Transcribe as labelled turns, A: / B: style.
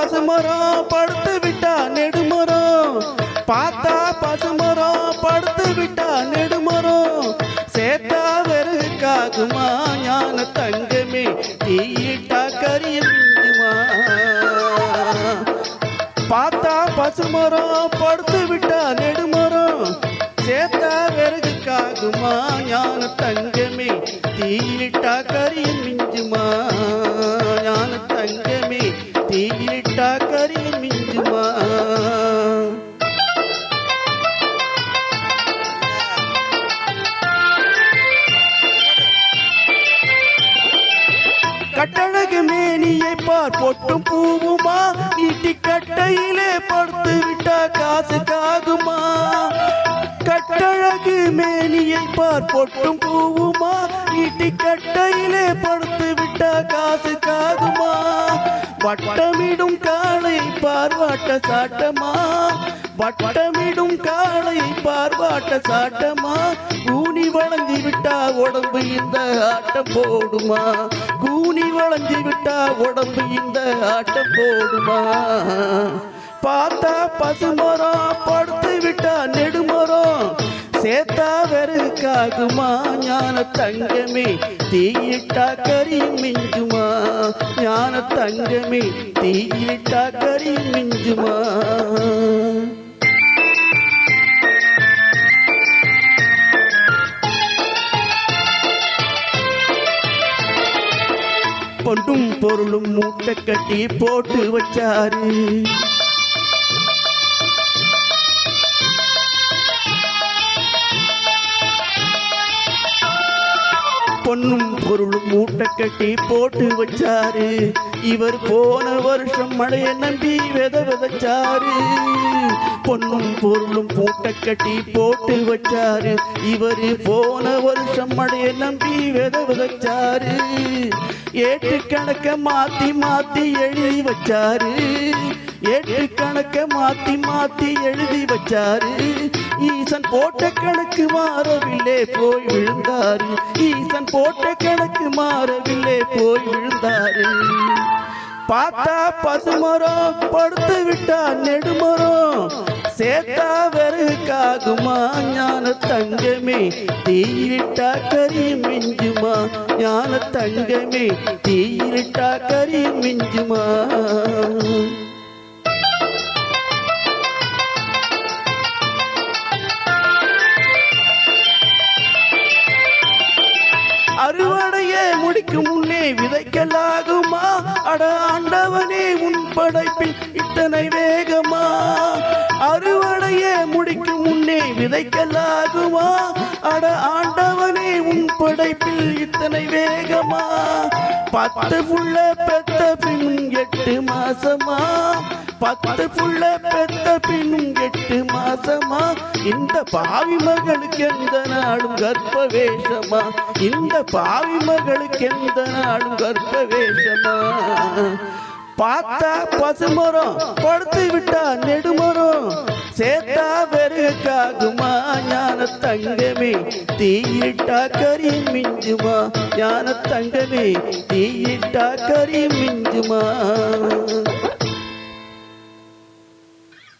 A: பசுமரம் படுத்து விட்டா நெடுமரம், பார்த்தா பசுமரம் படுத்து விட்டா நெடுமரம், சேத்தா வெறுக்காகுமா ஞான தங்கமே தீயிட்டா கரிய மிஞ்சுமா. பார்த்தா பசுமரம் படுத்து விட்டா நெடுமரம், சேத்தா வெறுக்காகுமா ஞான தங்கமே தீயிட்டா கரிய மிஞ்சுமா. ஞான தங்கமே தீயிட்டா கரிய மிஞ்சுமா. கட்டழகு மேனியை பார் பொட்டும் பூவுமா, ஈட்டி கட்டையிலே படுத்து விட்டா காசு காகுமா. கட்டழகு மேனியை பார் பொட்டும் பூவுமா, ஈட்டி கட்டையிலே படுத்து விட்டா காசு காகுமா. வட்டமிடும் காளை பார்வாட்ட சாட்டமா, வட்டமிடும் காளை பார்வாட்ட சாட்டமா. கூனி வளைஞ்சி விட்டா உடம்பு இந்த ஆட்டம் போடுமா, கூனி வளைஞ்சி விட்டா உடம்பு இந்த ஆட்டம் போடுமா. பார்த்தா பசுமரம் படுத்து விட்டா நெடுமரம், சேத்தா வெறுக்காகுமா ஞான தங்கமே தீயிட்டா கரி மிஞ்சுமா. ஞான தங்கமே தீயிட்டா கரி மிஞ்சுமா. பொன்னும் பொருளும் மூட்டை கட்டி போட்டு வச்சாரு, பொன்னும் பொருளும் மூட்டை கட்டி போட்டு வச்சாரு. இவர் போன வருஷம் மழைய நம்பி விதைச்சாரு. பொன்னும் பொருளும் மூட்டை கட்டி போட்டு வச்சாரு. இவர் போன வருஷம் மழைய நம்பி விதைச்சாரு. ஏட்டு கணக்க மாத்தி மாத்தி எழுதி வச்சாரு, ஏட்டு கணக்க மாத்தி மாத்தி எழுதி வச்சாரு. ஈசன் போட்ட கணக்கு மாறவில்லை போய் விழுந்தாரு, ஈசன் போட்ட கணக்கு மாறவில்லை போய் விழுந்தாரு. பார்த்தா பசுமரம் படுத்து விட்டா நெடுமரம், சேத்தா வெறுக்காகுமா ஞான தங்கமே தீயிட்டா கரி மிஞ்சுமா. ஞான தங்கமே தீயிட்டா கரி மிஞ்சுமா. அறுவடையே முடிக்கும் முன்னே விதைக்கலாகுமா, அட ஆண்டவனே உன் படைப்பில் இத்தனை வேகமா. அறுவடையே முடிக்கும் முன்னே விதைக்கலாகுமா, அட ஆண்டவனே உன் படைப்பில் இத்தனை வேகமா. 10 புள்ள பெத்த பின் 8 மாசமா, 10 புள்ள பெத்த பின்னும் 8 மாசமா. இந்த பாவி மகளுக்கு எந்த நாளும் கர்ப்ப வேஷமா, இந்த பாவி மகளுக்கு எந்த நாளும் கர்ப்ப வேஷமா. பார்த்தா பசுமரம் படுத்து விட்டா நெடுமரம், சேத்தா வெறுக்காகுமா ஞான தங்கமே தீயிட்டா கரி மிஞ்சுமா. ஞான தங்கமே தீயிட்டா கரி மிஞ்சுமா.